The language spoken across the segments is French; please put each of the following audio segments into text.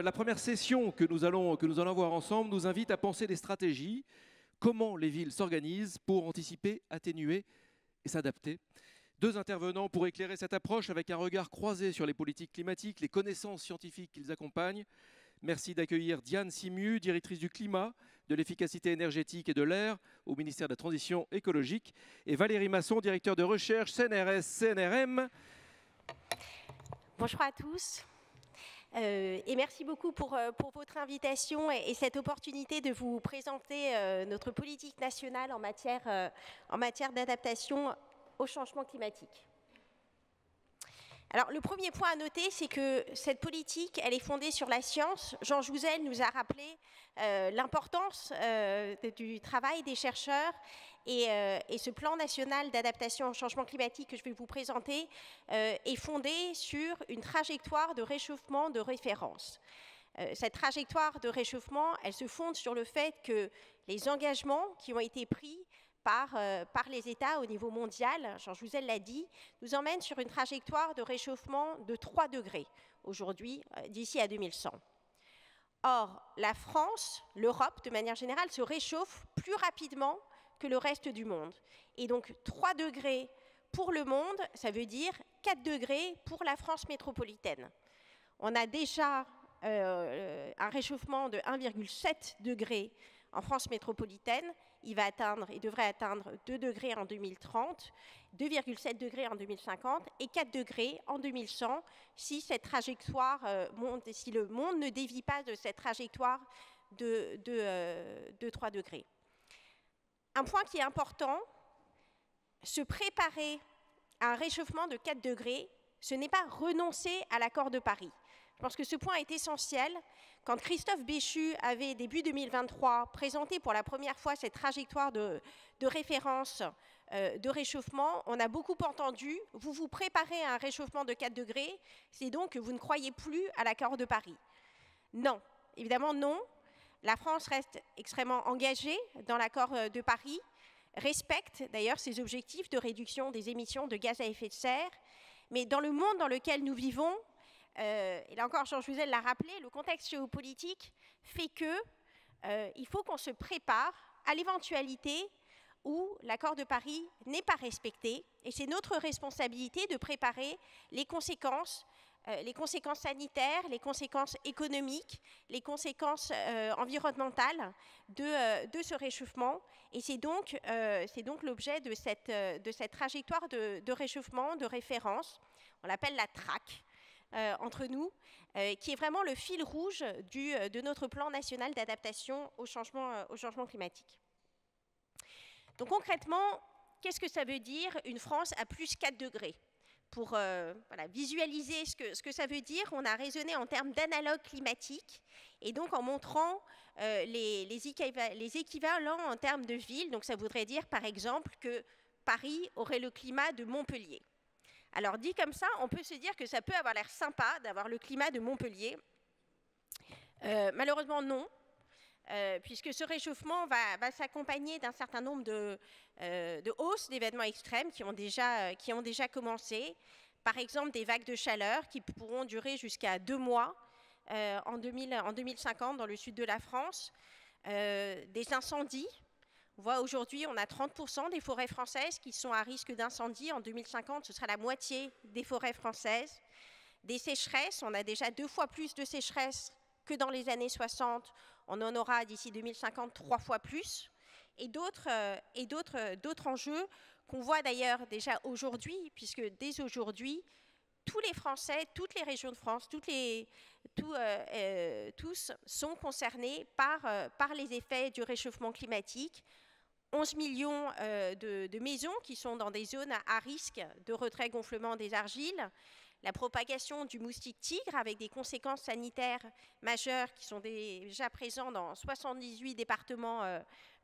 La première session que nous allons voir ensemble nous invite à penser des stratégies, comment les villes s'organisent pour anticiper, atténuer et s'adapter. Deux intervenants pour éclairer cette approche avec un regard croisé sur les politiques climatiques, les connaissances scientifiques qu'ils accompagnent. Merci d'accueillir Diane Simu, directrice du climat, de l'efficacité énergétique et de l'air au ministère de la Transition écologique, et Valérie Masson, directeur de recherche CNRS-CNRM. Bonjour à tous. Et merci beaucoup pour votre invitation et cette opportunité de vous présenter notre politique nationale en matière d'adaptation au changement climatique. Alors, le premier point à noter, c'est que cette politique, elle est fondée sur la science. Jean Jouzel nous a rappelé l'importance du travail des chercheurs et ce plan national d'adaptation au changement climatique que je vais vous présenter est fondé sur une trajectoire de réchauffement de référence. Cette trajectoire de réchauffement, elle se fonde sur le fait que les engagements qui ont été pris par les États au niveau mondial, Jean Jouzel l'a dit, nous emmène sur une trajectoire de réchauffement de 3 degrés aujourd'hui, d'ici à 2100. Or, la France, l'Europe de manière générale, se réchauffe plus rapidement que le reste du monde. Et donc 3 degrés pour le monde, ça veut dire 4 degrés pour la France métropolitaine. On a déjà un réchauffement de 1,7 degré en France métropolitaine. Il devrait atteindre 2 degrés en 2030, 2,7 degrés en 2050 et 4 degrés en 2100 si cette trajectoire si le monde ne dévie pas de cette trajectoire de 3 degrés. Un point qui est important, se préparer à un réchauffement de 4 degrés, ce n'est pas renoncer à l'accord de Paris. Je pense que ce point est essentiel. Quand Christophe Béchu avait, début 2023, présenté pour la première fois cette trajectoire de référence de réchauffement, on a beaucoup entendu « vous vous préparez à un réchauffement de 4 degrés, c'est donc que vous ne croyez plus à l'accord de Paris ». Non, évidemment non. La France reste extrêmement engagée dans l'accord de Paris, respecte d'ailleurs ses objectifs de réduction des émissions de gaz à effet de serre, mais dans le monde dans lequel nous vivons, et là encore, Jean Jouzel l'a rappelé, le contexte géopolitique fait qu'il faut qu'on se prépare à l'éventualité où l'accord de Paris n'est pas respecté. Et c'est notre responsabilité de préparer les conséquences sanitaires, les conséquences économiques, les conséquences environnementales de ce réchauffement. Et c'est donc l'objet de cette trajectoire de réchauffement, de référence. On l'appelle la TRAC. Entre nous, qui est vraiment le fil rouge de notre plan national d'adaptation au changement climatique. Donc concrètement, qu'est-ce que ça veut dire une France à plus 4 degrés? Pour visualiser ce que ça veut dire, on a raisonné en termes d'analogue climatique et donc en montrant les équivalents en termes de ville. Donc ça voudrait dire par exemple que Paris aurait le climat de Montpellier. Alors dit comme ça, on peut se dire que ça peut avoir l'air sympa d'avoir le climat de Montpellier. Malheureusement non, puisque ce réchauffement va s'accompagner d'un certain nombre de hausses d'événements extrêmes qui ont déjà commencé. Par exemple, des vagues de chaleur qui pourront durer jusqu'à 2 mois en 2050 dans le sud de la France. Des incendies. On voit aujourd'hui, on a 30% des forêts françaises qui sont à risque d'incendie. En 2050, ce sera la moitié des forêts françaises. Des sécheresses, on a déjà 2 fois plus de sécheresses que dans les années 60. On en aura d'ici 2050 3 fois plus. Et d'autres enjeux qu'on voit d'ailleurs déjà aujourd'hui, puisque dès aujourd'hui, tous les Français, toutes les régions de France, tous sont concernés par les effets du réchauffement climatique. 11 millions de maisons qui sont dans des zones à risque de retrait-gonflement des argiles, la propagation du moustique tigre avec des conséquences sanitaires majeures qui sont déjà présentes dans 78 départements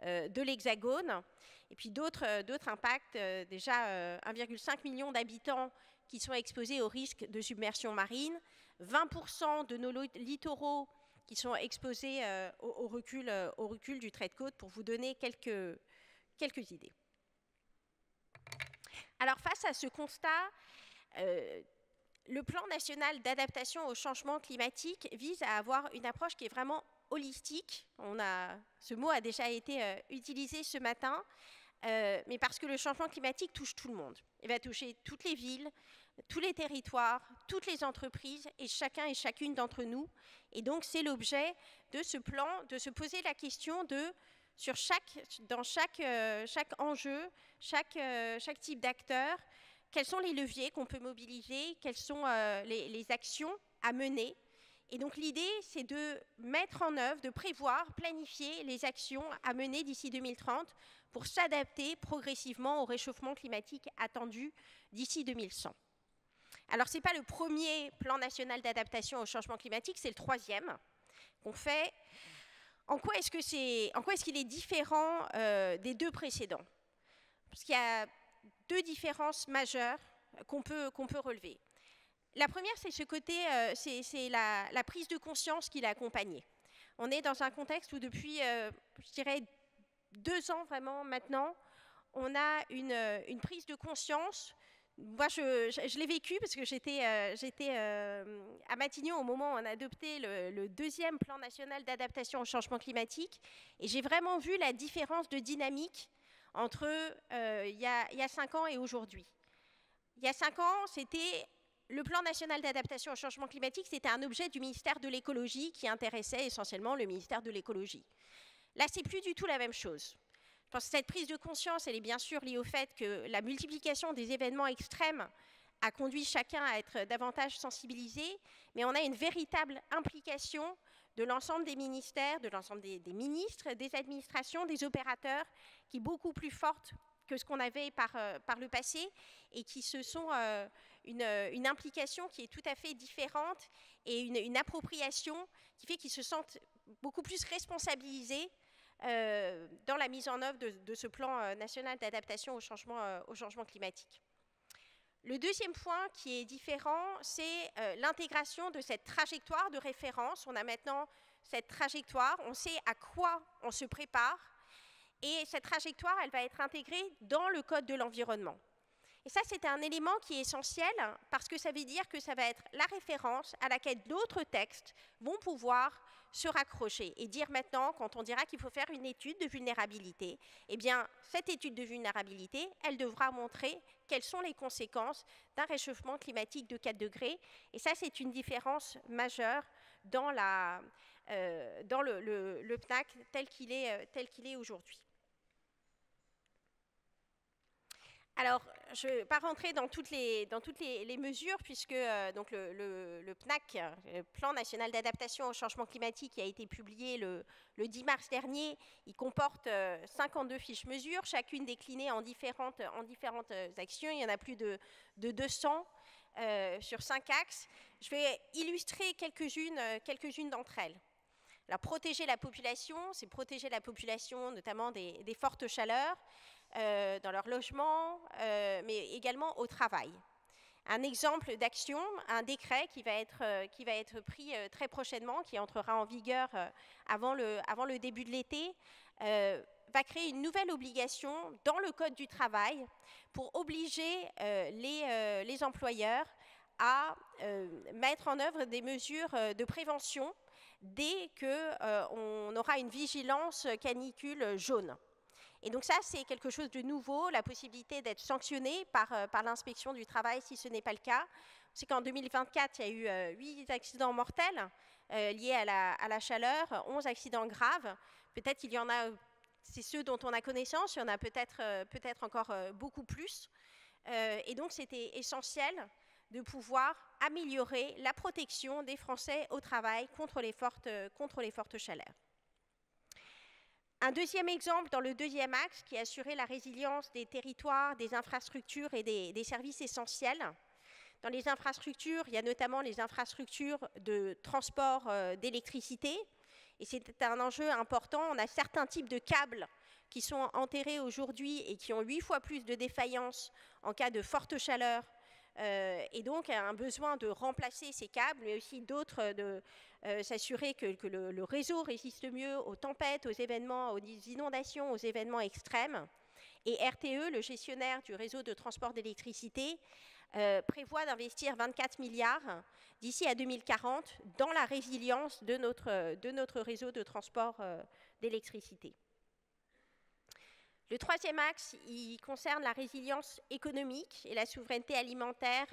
de l'Hexagone, et puis d'autres impacts, déjà 1,5 million d'habitants qui sont exposés au risque de submersion marine, 20% de nos littoraux qui sont exposés au recul du trait de côte, pour vous donner quelques idées. Alors face à ce constat, le plan national d'adaptation au changement climatique vise à avoir une approche qui est vraiment holistique. Ce mot a déjà été utilisé ce matin, mais parce que le changement climatique touche tout le monde. Il va toucher toutes les villes, tous les territoires, toutes les entreprises et chacun et chacune d'entre nous. Et donc c'est l'objet de ce plan, de se poser la question dans chaque enjeu, chaque type d'acteur, quels sont les leviers qu'on peut mobiliser, quelles sont les actions à mener. Et donc l'idée, c'est de mettre en œuvre, de prévoir, planifier les actions à mener d'ici 2030 pour s'adapter progressivement au réchauffement climatique attendu d'ici 2100. Alors ce n'est pas le premier plan national d'adaptation au changement climatique, c'est le troisième qu'on fait. En quoi est-ce qu'il est différent des deux précédents? Parce qu'il y a deux différences majeures qu'on peut relever. La première, c'est ce côté, c'est la prise de conscience qui l'a accompagné. On est dans un contexte où depuis, je dirais, 2 ans vraiment maintenant, on a une prise de conscience. Moi, je l'ai vécu parce que j'étais à Matignon au moment où on a adopté le deuxième plan national d'adaptation au changement climatique. Et j'ai vraiment vu la différence de dynamique entre il y a 5 ans et aujourd'hui. Il y a 5 ans, c'était le plan national d'adaptation au changement climatique, c'était un objet du ministère de l'écologie qui intéressait essentiellement le ministère de l'écologie. Là, c'est plus du tout la même chose. Je pense que cette prise de conscience, elle est bien sûr liée au fait que la multiplication des événements extrêmes a conduit chacun à être davantage sensibilisé, mais on a une véritable implication de l'ensemble des ministères, de l'ensemble des ministres, des administrations, des opérateurs, qui est beaucoup plus forte que ce qu'on avait par le passé, et qui se sont une implication qui est tout à fait différente, et une appropriation qui fait qu'ils se sentent beaucoup plus responsabilisés dans la mise en œuvre de ce plan national d'adaptation au changement climatique. Le deuxième point qui est différent, c'est l'intégration de cette trajectoire de référence. On a maintenant cette trajectoire, on sait à quoi on se prépare, et cette trajectoire, elle va être intégrée dans le Code de l'environnement. Et ça, c'est un élément qui est essentiel parce que ça veut dire que ça va être la référence à laquelle d'autres textes vont pouvoir se raccrocher et dire maintenant, quand on dira qu'il faut faire une étude de vulnérabilité, eh bien, cette étude de vulnérabilité, elle devra montrer quelles sont les conséquences d'un réchauffement climatique de 4 degrés. Et ça, c'est une différence majeure dans le PNAC tel qu'il est aujourd'hui. Alors, je ne vais pas rentrer dans toutes les mesures, puisque donc le PNAC, le Plan national d'adaptation au changement climatique, qui a été publié le 10 mars dernier, il comporte 52 fiches mesures, chacune déclinée en différentes actions. Il y en a plus de 200 sur 5 axes. Je vais illustrer quelques-unes d'entre elles. Alors, protéger la population, c'est protéger la population notamment des fortes chaleurs, dans leur logement, mais également au travail. Un exemple d'action, un décret qui va être pris très prochainement, qui entrera en vigueur avant le début de l'été, va créer une nouvelle obligation dans le Code du travail pour obliger les employeurs à mettre en œuvre des mesures de prévention dès qu'on aura une vigilance canicule jaune. Et donc ça, c'est quelque chose de nouveau, la possibilité d'être sanctionné par l'inspection du travail si ce n'est pas le cas. C'est qu'en 2024, il y a eu 8 accidents mortels liés à la chaleur, 11 accidents graves. Peut-être qu'il y en a, c'est ceux dont on a connaissance, il y en a peut-être encore beaucoup plus. Et donc c'était essentiel de pouvoir améliorer la protection des Français au travail contre les fortes chaleurs. Un deuxième exemple dans le deuxième axe qui est assurer la résilience des territoires, des infrastructures et des services essentiels. Dans les infrastructures, il y a notamment les infrastructures de transport d'électricité. Et c'est un enjeu important. On a certains types de câbles qui sont enterrés aujourd'hui et qui ont 8 fois plus de défaillance en cas de forte chaleur. Et donc un besoin de remplacer ces câbles, mais aussi d'autres, de s'assurer que le réseau résiste mieux aux tempêtes, aux événements, aux inondations, aux événements extrêmes. Et RTE, le gestionnaire du réseau de transport d'électricité, prévoit d'investir 24 milliards d'ici à 2040 dans la résilience de notre réseau de transport d'électricité. Le troisième axe, il concerne la résilience économique et la souveraineté alimentaire,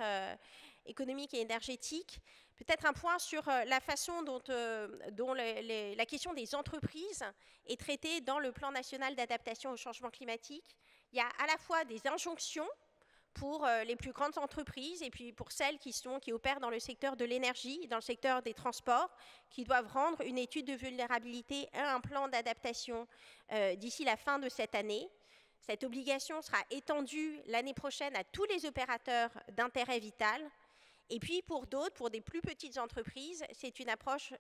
économique et énergétique. Peut-être un point sur la façon dont la question des entreprises est traitée dans le plan national d'adaptation au changement climatique. Il y a à la fois des injonctions pour les plus grandes entreprises et puis pour celles qui opèrent dans le secteur de l'énergie, dans le secteur des transports, qui doivent rendre une étude de vulnérabilité et un plan d'adaptation d'ici la fin de cette année. Cette obligation sera étendue l'année prochaine à tous les opérateurs d'intérêt vital. Et puis pour d'autres, pour des plus petites entreprises, c'est une approche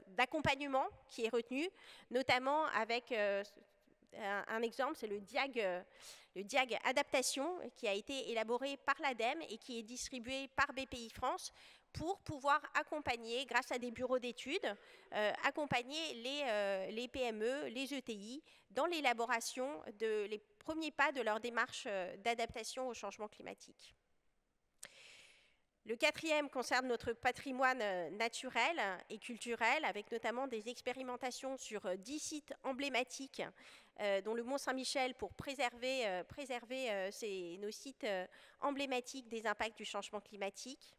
d'accompagnement qui est retenue, notamment avec un exemple, c'est le DIAG Adaptation, qui a été élaboré par l'ADEME et qui est distribué par BPI France pour pouvoir accompagner, grâce à des bureaux d'études, accompagner les PME, les ETI, dans l'élaboration les premiers pas de leur démarche d'adaptation au changement climatique. Le quatrième concerne notre patrimoine naturel et culturel, avec notamment des expérimentations sur 10 sites emblématiques, dont le Mont-Saint-Michel, pour préserver nos sites emblématiques des impacts du changement climatique.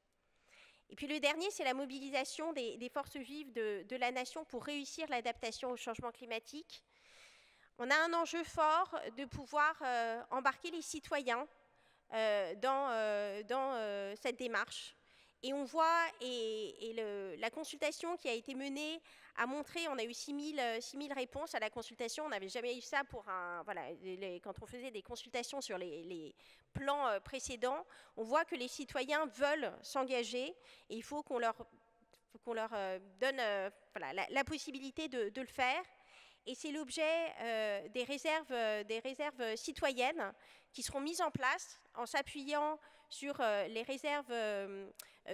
Et puis le dernier, c'est la mobilisation des forces vives de la nation pour réussir l'adaptation au changement climatique. On a un enjeu fort de pouvoir embarquer les citoyens dans cette démarche. Et on voit, la consultation qui a été menée a montré, on a eu 6000 réponses à la consultation, on n'avait jamais eu ça quand on faisait des consultations sur les plans précédents, on voit que les citoyens veulent s'engager et il faut qu'on leur donne la possibilité de le faire. Et c'est l'objet des réserves citoyennes qui seront mises en place en s'appuyant sur les réserves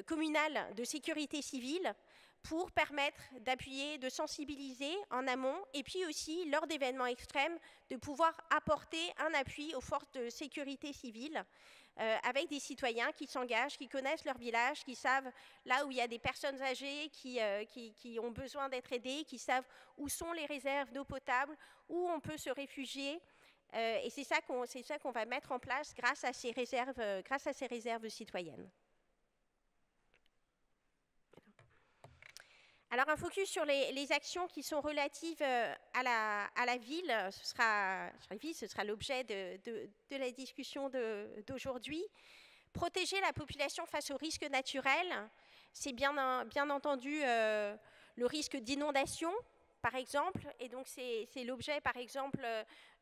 communales de sécurité civile pour permettre d'appuyer, de sensibiliser en amont et puis aussi, lors d'événements extrêmes, de pouvoir apporter un appui aux forces de sécurité civile avec des citoyens qui s'engagent, qui connaissent leur village, qui savent là où il y a des personnes âgées qui ont besoin d'être aidées, qui savent où sont les réserves d'eau potable, où on peut se réfugier. Et c'est ça qu'on va mettre en place grâce à ces réserves citoyennes. Alors un focus sur les actions qui sont relatives à la ville, ce sera l'objet de la discussion d'aujourd'hui. Protéger la population face aux risques naturels, c'est bien entendu le risque d'inondation, par exemple, et donc c'est l'objet, par exemple,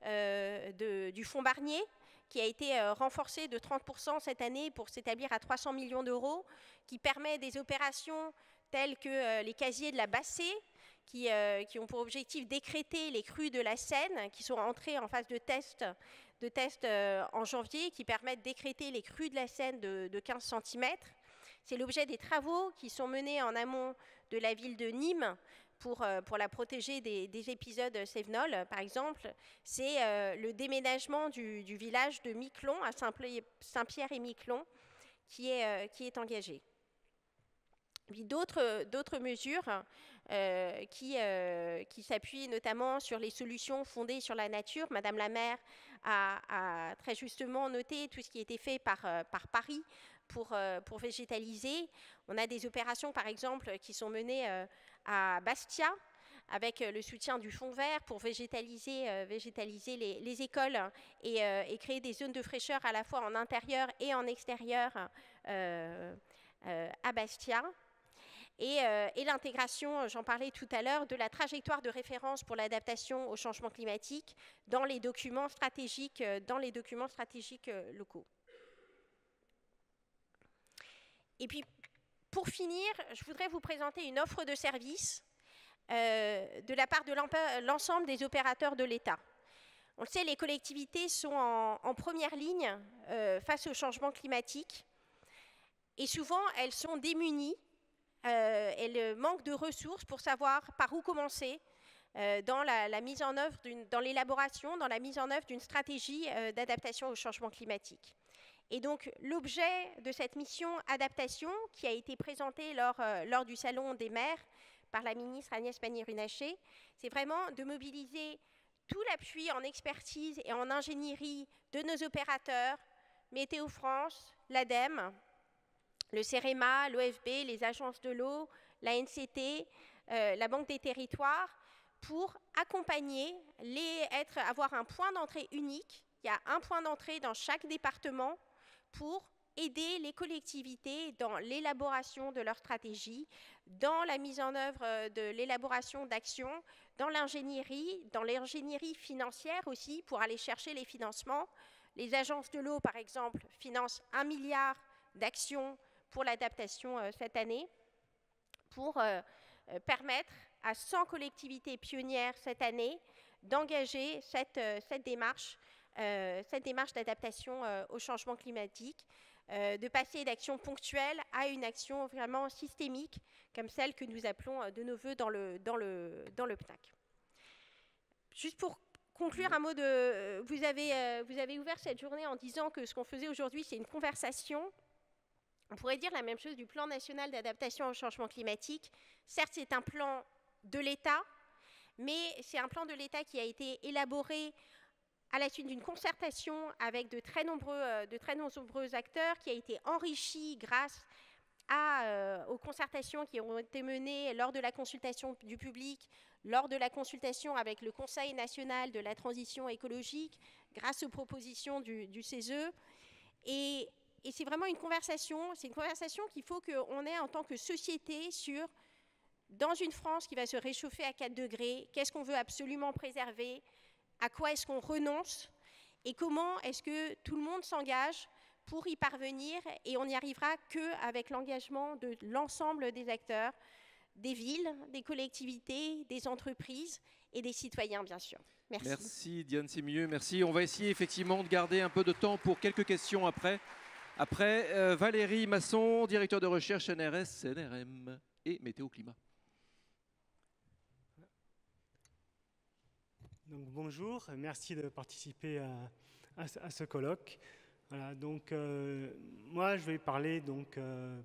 du fonds Barnier, qui a été renforcé de 30% cette année pour s'établir à 300 millions d'euros, qui permet des opérations tels que les casiers de la Bassée, qui ont pour objectif d'écrêter les crues de la Seine, qui sont entrées en phase de test en janvier, qui permettent d'écrêter les crues de la Seine de 15 cm. C'est l'objet des travaux qui sont menés en amont de la ville de Nîmes pour la protéger des épisodes cévenols, par exemple. C'est le déménagement du village de Miquelon à Saint-Pierre-et-Miquelon qui est engagé. Puis d'autres mesures qui s'appuient notamment sur les solutions fondées sur la nature. Madame la maire a très justement noté tout ce qui a été fait par Paris pour végétaliser. On a des opérations, par exemple, qui sont menées à Bastia, avec le soutien du Fonds vert pour végétaliser les écoles et créer des zones de fraîcheur à la fois en intérieur et en extérieur à Bastia. Et l'intégration, j'en parlais tout à l'heure, de la trajectoire de référence pour l'adaptation au changement climatique dans les documents stratégiques locaux. Et puis, pour finir, je voudrais vous présenter une offre de service de la part de l'ensemble des opérateurs de l'État. On le sait, les collectivités sont en première ligne face au changement climatique et souvent, elles sont démunies. Elles manquent de ressources pour savoir par où commencer dans la mise en œuvre, dans l'élaboration, dans la mise en œuvre d'une stratégie d'adaptation au changement climatique. Et donc, l'objet de cette mission adaptation, qui a été présentée lors du Salon des maires par la ministre Agnès Pannier-Runacher, c'est vraiment de mobiliser tout l'appui en expertise et en ingénierie de nos opérateurs, Météo France, l'ADEME, le CEREMA, l'OFB, les agences de l'eau, la NCT, la Banque des territoires, pour accompagner, avoir un point d'entrée unique. Il y a un point d'entrée dans chaque département pour aider les collectivités dans l'élaboration de leur stratégie, dans la mise en œuvre de l'élaboration d'actions, dans l'ingénierie financière aussi, pour aller chercher les financements. Les agences de l'eau, par exemple, financent 1 milliard d'actions pour l'adaptation cette année, pour permettre à 100 collectivités pionnières cette année d'engager cette démarche d'adaptation au changement climatique, de passer d'actions ponctuelles à une action vraiment systémique, comme celle que nous appelons de nos voeux dans le PNAC. Juste pour conclure un mot vous avez ouvert cette journée en disant que ce qu'on faisait aujourd'hui, c'est une conversation. On pourrait dire la même chose du plan national d'adaptation au changement climatique. Certes, c'est un plan de l'État, mais c'est un plan de l'État qui a été élaboré à la suite d'une concertation avec de très nombreux acteurs, qui a été enrichi grâce aux concertations qui ont été menées lors de la consultation du public, lors de la consultation avec le Conseil national de la transition écologique, grâce aux propositions du CESE. Et c'est vraiment une conversation qu'il faut qu'on ait en tant que société sur, dans une France qui va se réchauffer à 4 degrés, qu'est-ce qu'on veut absolument préserver, à quoi est-ce qu'on renonce, et comment est-ce que tout le monde s'engage pour y parvenir, et on n'y arrivera qu'avec l'engagement de l'ensemble des acteurs, des villes, des collectivités, des entreprises et des citoyens, bien sûr. Merci. Merci Diane Sémieux, merci. On va essayer effectivement de garder un peu de temps pour quelques questions après. Valérie Masson, directeur de recherche NRS, CNRM et Météo Climat. Donc, bonjour, merci de participer à ce colloque. Voilà, donc, moi, je vais parler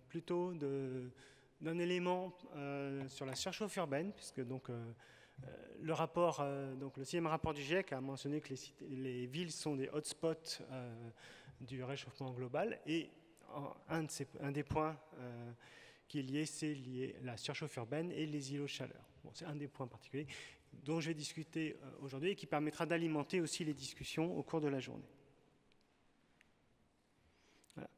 plutôt d'un élément sur la surchauffe urbaine, puisque le rapport, le 6e rapport du GIEC a mentionné que les villes sont des hotspots du réchauffement global, et un des points qui est lié, c'est la surchauffe urbaine et les îlots de chaleur. Bon, c'est un des points particuliers dont je vais discuter aujourd'hui et qui permettra d'alimenter aussi les discussions au cours de la journée. Voilà.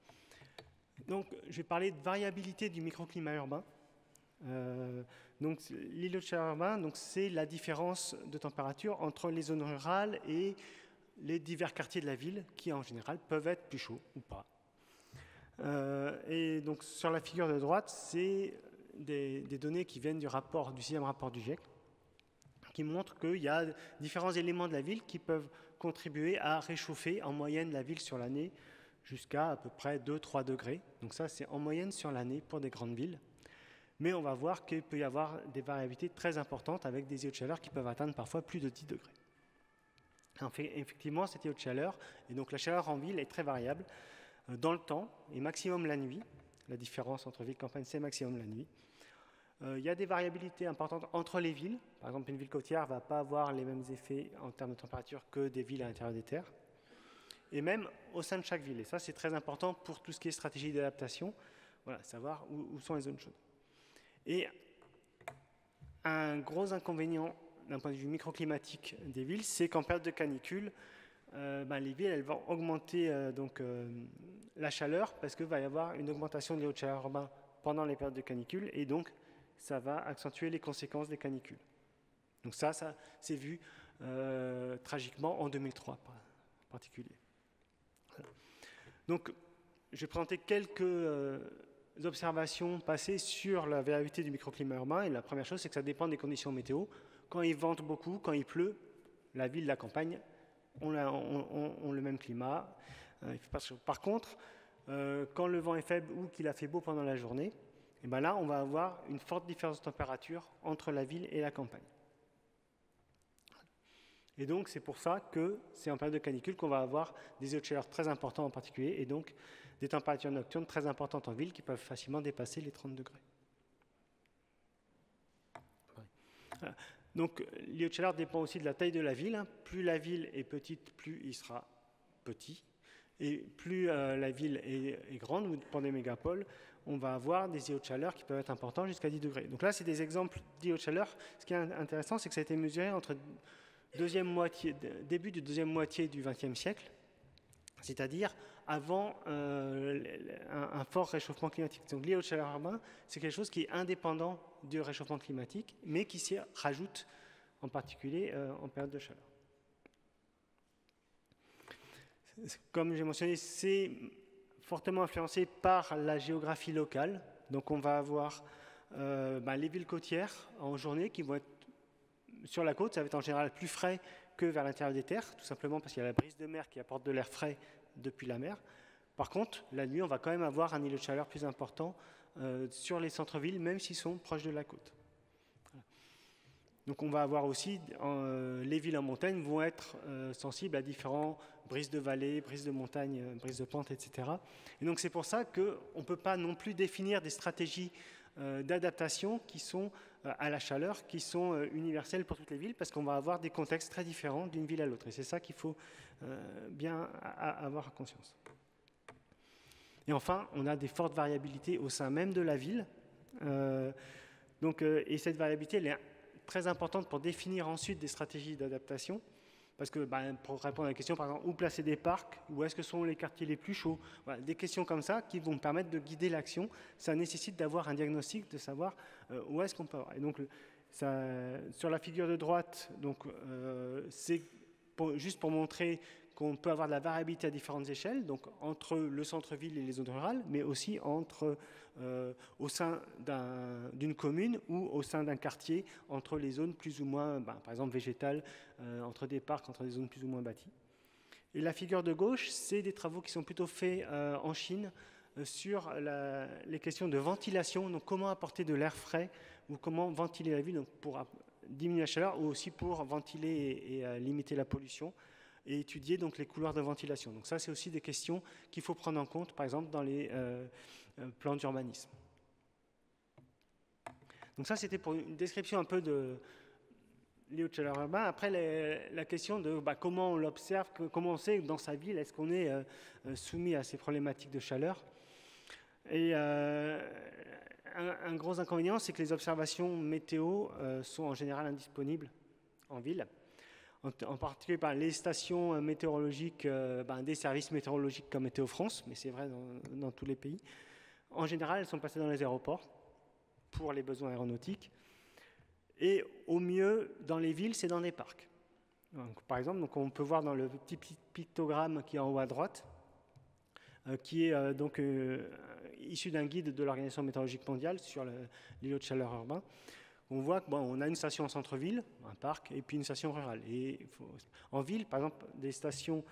Donc, je vais parler de variabilité du microclimat urbain. L'îlot de chaleur urbain, c'est la différence de température entre les zones rurales et les divers quartiers de la ville, qui en général peuvent être plus chauds ou pas. Et donc, sur la figure de droite, c'est des données qui viennent du 6e rapport du GIEC, qui montre qu'il y a différents éléments de la ville qui peuvent contribuer à réchauffer en moyenne la ville sur l'année jusqu'à peu près 2-3 degrés. Donc ça, c'est en moyenne sur l'année pour des grandes villes. Mais on va voir qu'il peut y avoir des variabilités très importantes avec des îlots de chaleur qui peuvent atteindre parfois plus de 10 degrés. En fait, effectivement, cet îlot de chaleur, et donc la chaleur en ville est très variable dans le temps et maximum la nuit. La différence entre ville et campagne, c'est maximum la nuit. Il y a des variabilités importantes entre les villes. Par exemple, une ville côtière ne va pas avoir les mêmes effets en termes de température que des villes à l'intérieur des terres. Et même au sein de chaque ville. Et ça, c'est très important pour tout ce qui est stratégie d'adaptation. Voilà, savoir où sont les zones chaudes. Et un gros inconvénient d'un point de vue microclimatique des villes, c'est qu'en période de canicule, les villes elles vont augmenter la chaleur parce qu'il va y avoir une augmentation de l'îlot de chaleur urbain pendant les périodes de canicule, et donc ça va accentuer les conséquences des canicules. Donc ça c'est vu tragiquement en 2003 en particulier. Voilà. Donc je vais présenter quelques observations passées sur la variabilité du microclimat urbain, et la première chose, c'est que ça dépend des conditions météo. Quand il vente beaucoup, quand il pleut, la ville, la campagne ont le même climat. Par contre, quand le vent est faible ou qu'il a fait beau pendant la journée, et là, on va avoir une forte différence de température entre la ville et la campagne. Et donc, c'est pour ça que c'est en période de canicule qu'on va avoir des eaux de chaleur très importants en particulier, et donc des températures nocturnes très importantes en ville qui peuvent facilement dépasser les 30 degrés. Voilà. Donc, l'îlot de chaleur dépend aussi de la taille de la ville. Plus la ville est petite, plus il sera petit. Et plus la ville est grande, ou pour des mégapoles, on va avoir des îlots de chaleur qui peuvent être importants jusqu'à 10 degrés. Donc là, c'est des exemples d'îlots de chaleur. Ce qui est intéressant, c'est que ça a été mesuré entre début du deuxième moitié du XXe siècle, c'est-à-dire avant un fort réchauffement climatique. Donc l'îlot de chaleur urbain, c'est quelque chose qui est indépendant du réchauffement climatique, mais qui s'y rajoute en particulier en période de chaleur. Comme j'ai mentionné, c'est fortement influencé par la géographie locale. Donc on va avoir les villes côtières en journée qui vont être sur la côte, ça va être en général plus frais que vers l'intérieur des terres, tout simplement parce qu'il y a la brise de mer qui apporte de l'air frais depuis la mer. Par contre, la nuit, on va quand même avoir un îlot de chaleur plus important sur les centres-villes, même s'ils sont proches de la côte. Voilà. Donc on va avoir aussi, les villes en montagne vont être sensibles à différents brises de vallée, brises de montagne, brises de pente, etc. Et donc c'est pour ça qu'on ne peut pas non plus définir des stratégies d'adaptation qui sont à la chaleur, qui sont universelles pour toutes les villes, parce qu'on va avoir des contextes très différents d'une ville à l'autre. Et c'est ça qu'il faut bien avoir conscience. Et enfin, on a des fortes variabilités au sein même de la ville. Et cette variabilité, elle est très importante pour définir ensuite des stratégies d'adaptation. Parce que pour répondre à la question, par exemple, où placer des parcs, où est-ce que sont les quartiers les plus chauds, voilà, des questions comme ça qui vont permettre de guider l'action. Ça nécessite d'avoir un diagnostic, de savoir où est-ce qu'on peut avoir. Et donc, sur la figure de droite, c'est juste pour montrer qu'on peut avoir de la variabilité à différentes échelles, donc entre le centre-ville et les zones rurales, mais aussi au sein d'une commune ou au sein d'un quartier, entre les zones plus ou moins, par exemple végétales, entre des parcs, entre des zones plus ou moins bâties. Et la figure de gauche, c'est des travaux qui sont plutôt faits en Chine sur les questions de ventilation, donc comment apporter de l'air frais ou comment ventiler la ville donc pour diminuer la chaleur ou aussi pour ventiler et limiter la pollution, et étudier donc les couloirs de ventilation. Donc ça, c'est aussi des questions qu'il faut prendre en compte, par exemple, dans les plans d'urbanisme. Donc ça, c'était pour une description un peu de l'îlot de chaleur urbain. Après, la question de comment on l'observe, comment on sait dans sa ville, est-ce qu'on est soumis à ces problématiques de chaleur. Et un gros inconvénient, c'est que les observations météo sont en général indisponibles en ville. En particulier par les stations météorologiques, des services météorologiques comme Météo France, mais c'est vrai dans tous les pays. En général, elles sont placées dans les aéroports pour les besoins aéronautiques. Et au mieux, dans les villes, c'est dans des parcs. Donc, par exemple, on peut voir dans le petit pictogramme qui est en haut à droite, qui est issu d'un guide de l'Organisation météorologique mondiale sur l'îlot de chaleur urbain. On voit qu'on a une station en centre-ville, un parc, et puis une station rurale. Et en ville, par exemple, des stations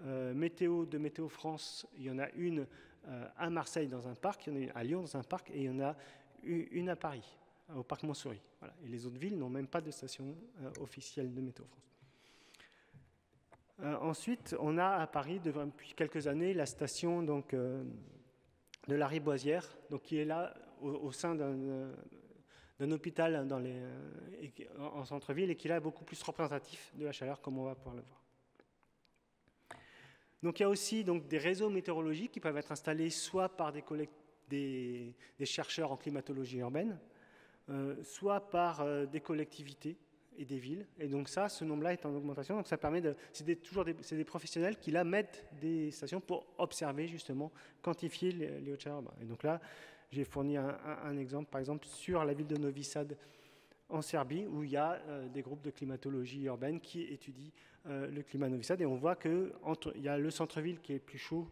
météo de Météo France, il y en a une à Marseille dans un parc, il y en a une à Lyon dans un parc, et il y en a une à Paris, au parc Montsouris. Voilà. Et les autres villes n'ont même pas de station officielle de Météo France. Ensuite, on a à Paris, depuis quelques années, la station de la Riboisière, qui est là au sein d'un hôpital en centre-ville et qui est là beaucoup plus représentatif de la chaleur, comme on va pouvoir le voir. Donc il y a aussi des réseaux météorologiques qui peuvent être installés soit par des chercheurs en climatologie urbaine, soit par des collectivités et des villes. Et donc ce nombre-là est en augmentation. Donc ça permet c'est des professionnels qui là mettent des stations pour observer justement, quantifier les hauts de chaleur urbains. Et donc là, j'ai fourni un exemple, par exemple, sur la ville de Novi Sad en Serbie, où il y a des groupes de climatologie urbaine qui étudient le climat à Novi Sad. Et on voit qu'il y a le centre-ville qui est plus chaud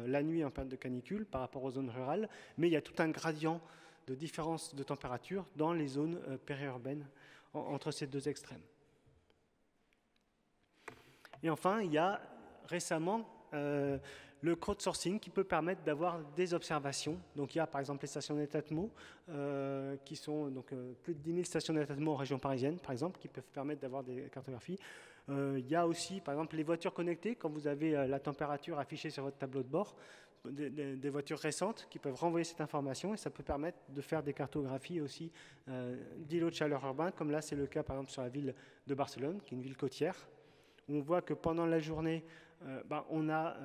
la nuit en période de canicule par rapport aux zones rurales, mais il y a tout un gradient de différence de température dans les zones périurbaines entre ces deux extrêmes. Et enfin, il y a récemment le crowdsourcing qui peut permettre d'avoir des observations. Donc il y a par exemple les stations d'Etatmo, qui sont donc, plus de 10 000 stations d'Etatmo en région parisienne, par exemple, qui peuvent permettre d'avoir des cartographies. Il y a aussi par exemple les voitures connectées, quand vous avez la température affichée sur votre tableau de bord, des voitures récentes qui peuvent renvoyer cette information, et ça peut permettre de faire des cartographies aussi d'îlots de chaleur urbains, comme là c'est le cas par exemple sur la ville de Barcelone, qui est une ville côtière. On voit que pendant la journée, on a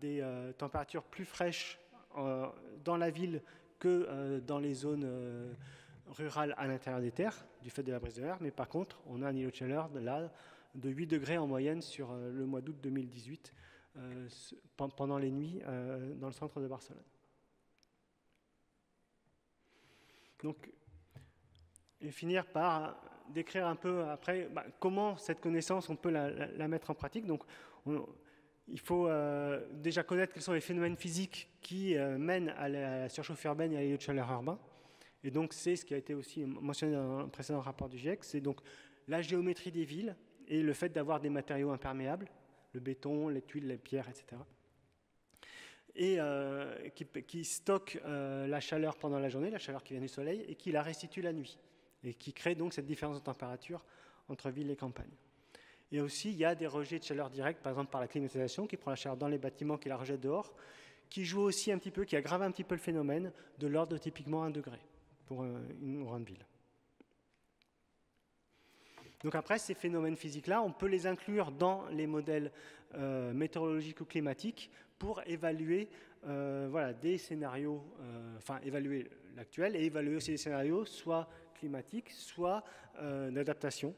des températures plus fraîches dans la ville que dans les zones rurales à l'intérieur des terres, du fait de la brise de mer, mais par contre, on a un îlot de chaleur de 8 degrés en moyenne sur le mois d'août 2018, pendant les nuits dans le centre de Barcelone. Donc, et finir par décrire un peu après comment cette connaissance on peut la mettre en pratique. Donc, il faut déjà connaître quels sont les phénomènes physiques qui mènent à la surchauffe urbaine et à l'îlot de chaleur urbain. Et donc, c'est ce qui a été aussi mentionné dans un précédent rapport du GIEC, c'est donc la géométrie des villes et le fait d'avoir des matériaux imperméables, le béton, les tuiles, les pierres, etc. Et qui stockent la chaleur pendant la journée, la chaleur qui vient du soleil, et qui la restitue la nuit, et qui crée donc cette différence de température entre ville et campagne. Et aussi, il y a des rejets de chaleur directe, par exemple par la climatisation, qui prend la chaleur dans les bâtiments, qui la rejette dehors, qui joue aussi un petit peu, qui aggrave un petit peu le phénomène, de l'ordre de typiquement 1 degré pour une grande ville. Donc après, ces phénomènes physiques-là, on peut les inclure dans les modèles météorologiques ou climatiques pour évaluer des scénarios, évaluer l'actuel et évaluer aussi des scénarios soit climatiques, soit d'adaptation.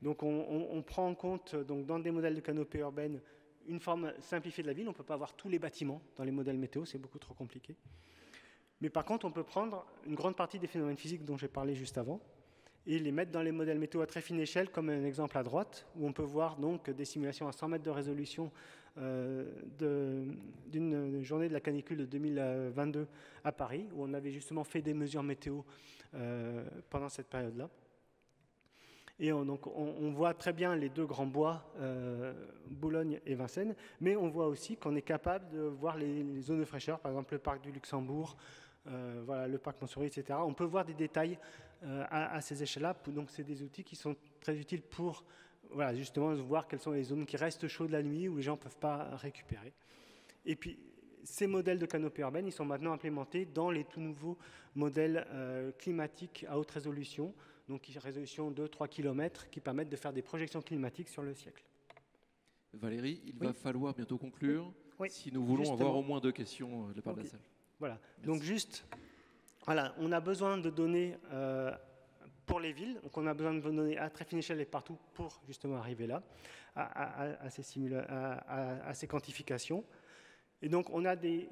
Donc on prend en compte donc, dans des modèles de canopée urbaine une forme simplifiée de la ville. On ne peut pas avoir tous les bâtiments dans les modèles météo, c'est beaucoup trop compliqué. Mais par contre, on peut prendre une grande partie des phénomènes physiques dont j'ai parlé juste avant et les mettre dans les modèles météo à très fine échelle, comme un exemple à droite, où on peut voir donc des simulations à 100 mètres de résolution d'une journée de la canicule de 2022 à Paris, où on avait justement fait des mesures météo pendant cette période-là. Et on voit très bien les deux grands bois, Boulogne et Vincennes, mais on voit aussi qu'on est capable de voir les zones de fraîcheur, par exemple le parc du Luxembourg, le parc Montsouris, etc. On peut voir des détails à ces échelles-là. Donc c'est des outils qui sont très utiles pour justement voir quelles sont les zones qui restent chaudes la nuit, où les gens ne peuvent pas récupérer. Et puis ces modèles de canopée urbaine, ils sont maintenant implémentés dans les tout nouveaux modèles climatiques à haute résolution, donc résolution de 3 km, qui permettent de faire des projections climatiques sur le siècle. Valérie, il va falloir bientôt conclure, si nous voulons justement avoir au moins 2 questions de la part de la salle. Voilà, donc on a besoin de données pour les villes, donc on a besoin de données à très fine échelle et partout pour justement arriver là, à ces quantifications. Et donc on a des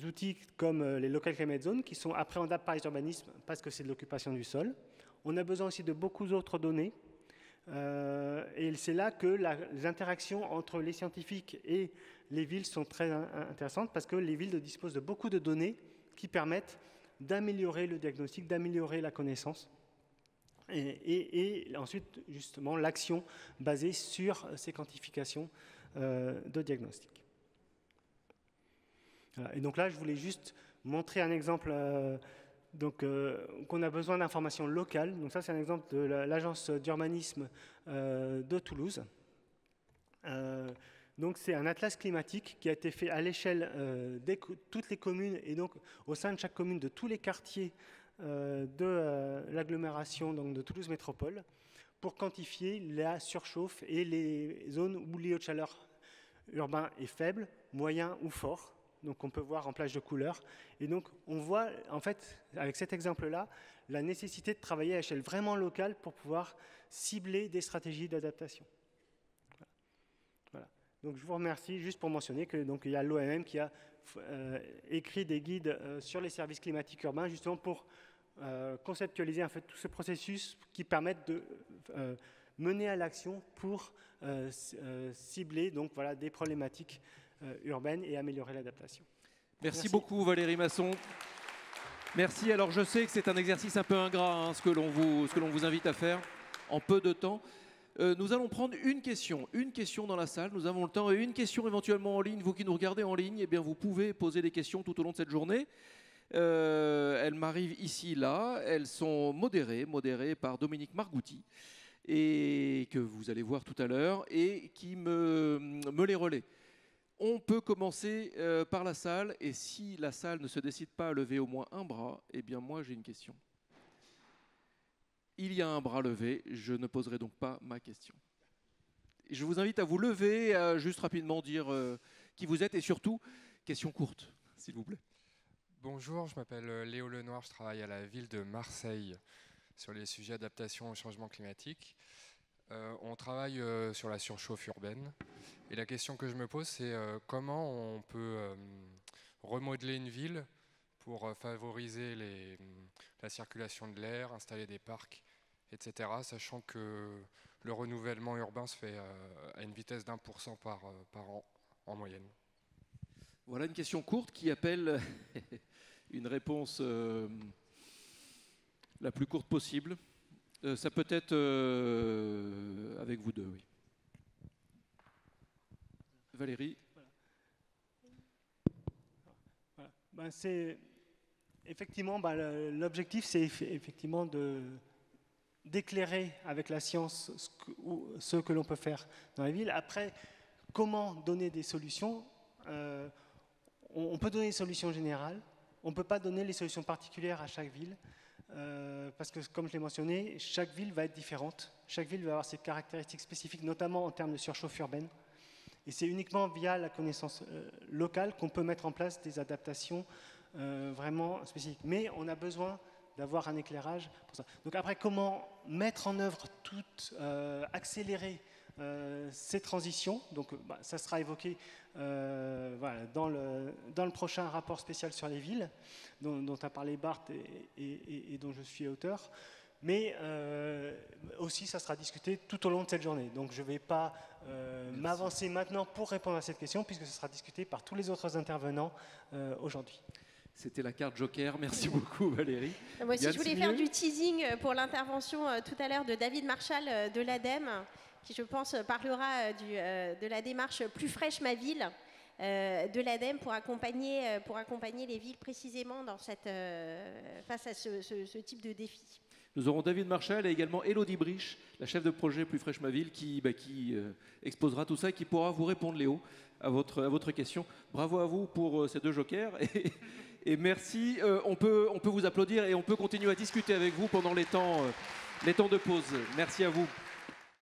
outils comme les Local Climate Zones qui sont appréhendables par les urbanismes parce que c'est de l'occupation du sol. On a besoin aussi de beaucoup d'autres données. Et c'est là que les interactions entre les scientifiques et les villes sont très intéressantes parce que les villes disposent de beaucoup de données qui permettent d'améliorer le diagnostic, d'améliorer la connaissance et ensuite justement l'action basée sur ces quantifications de diagnostic. Voilà. Et donc là, je voulais juste montrer un exemple qu'on a besoin d'informations locales. Donc ça, c'est un exemple de l'agence d'urbanisme de Toulouse. Donc c'est un atlas climatique qui a été fait à l'échelle de toutes les communes et donc au sein de chaque commune de tous les quartiers de l'agglomération de Toulouse Métropole pour quantifier la surchauffe et les zones où l'îlot de chaleur urbain est faible, moyen ou fort. Donc on peut voir en plage de couleurs. Et donc on voit en fait avec cet exemple-là la nécessité de travailler à échelle vraiment locale pour pouvoir cibler des stratégies d'adaptation. Voilà. Donc je vous remercie juste pour mentionner que il y a l'OMM qui a écrit des guides sur les services climatiques urbains justement pour conceptualiser en fait tout ce processus qui permettent de mener à l'action pour cibler des problématiques urbaine et améliorer l'adaptation. Merci beaucoup Valérie Masson. Merci. Alors je sais que c'est un exercice un peu ingrat ce que l'on vous invite à faire en peu de temps. Nous allons prendre une question dans la salle, nous avons le temps, et une question éventuellement en ligne. Vous qui nous regardez en ligne, eh bien, vous pouvez poser des questions tout au long de cette journée. Elles m'arrivent ici, là, elles sont modérées par Dominique Margouti, et que vous allez voir tout à l'heure, et qui me les relaie. On peut commencer par la salle, et si la salle ne se décide pas à lever au moins un bras, eh bien moi j'ai une question. Il y a un bras levé, je ne poserai donc pas ma question. Je vous invite à vous lever, à juste rapidement dire qui vous êtes, et surtout, question courte, s'il vous plaît. Bonjour, je m'appelle Léo Lenoir, je travaille à la ville de Marseille sur les sujets d'adaptation au changement climatique. On travaille sur la surchauffe urbaine. Et la question que je me pose, c'est comment on peut remodeler une ville pour favoriser la circulation de l'air, installer des parcs, etc., sachant que le renouvellement urbain se fait à une vitesse d'1% par an en moyenne. Voilà une question courte qui appelle une réponse la plus courte possible. Ça peut être avec vous deux, oui. Valérie. Voilà. Ben, c'est effectivement l'objectif, c'est effectivement d'éclairer avec la science ce que l'on peut faire dans la ville. Après, comment donner des solutions? On peut donner des solutions générales. On ne peut pas donner les solutions particulières à chaque ville. Parce que, comme je l'ai mentionné, chaque ville va être différente. Chaque ville va avoir ses caractéristiques spécifiques, notamment en termes de surchauffe urbaine. Et c'est uniquement via la connaissance locale qu'on peut mettre en place des adaptations vraiment spécifiques. Mais on a besoin d'avoir un éclairage pour ça. Donc après, comment mettre en œuvre accélérer ces transitions? Donc ça sera évoqué voilà, dans le prochain rapport spécial sur les villes, dont a parlé Bart et dont je suis auteur. Mais aussi, ça sera discuté tout au long de cette journée. Donc je ne vais pas m'avancer maintenant pour répondre à cette question, puisque ce sera discuté par tous les autres intervenants aujourd'hui. C'était la carte Joker. Merci beaucoup, Valérie. Moi aussi, je voulais faire du teasing pour l'intervention tout à l'heure de David Marchal de l'ADEME, qui, je pense, parlera de la démarche Plus fraîche ma ville de l'ADEME pour accompagner les villes précisément face à ce type de défi. Nous aurons David Marchal et également Élodie Briche, la chef de projet Plus fraîche ma ville, qui exposera tout ça et qui pourra vous répondre, Léo, à votre question. Bravo à vous pour ces deux jokers. Et merci. On peut vous applaudir et on peut continuer à discuter avec vous pendant les temps de pause. Merci à vous.